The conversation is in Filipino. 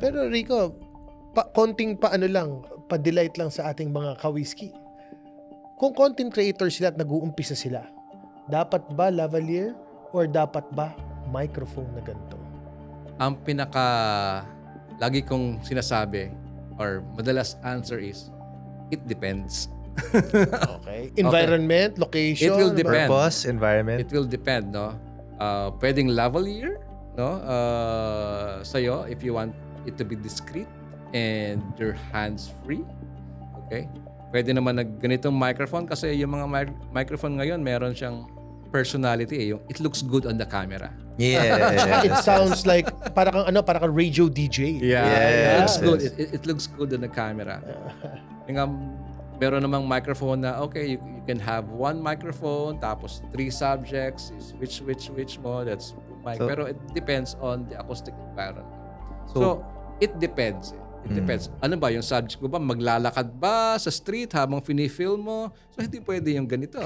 Pero Rico, konting pa-delight lang sa ating mga ka-whiskey. Kung content creator sila at nag-uumpisa sila, dapat ba lavalier or dapat ba microphone na ganito? Ang lagi kong sinasabi or madalas answer is, it depends. Okay. Environment, location. It will depend. Purpose, environment. It will depend, no? Pwedeng lavalier, no? Sa'yo, if you want it to be discreet and your hands free. Okay? Pwede naman ganitong microphone kasi yung mga microphone ngayon meron siyang personality yung it looks good on the camera. Yeah. It sounds like para kang radio DJ. It looks good. It looks good on the camera. Meron namang microphone na okay, you can have one microphone tapos 3 subjects, switch mo, that's mic. Pero it depends on the acoustic environment. So it depends. It depends. Ano ba yung subject mo ba? Maglalakad ba sa street habang fini-film mo? So hindi pwede yung ganito.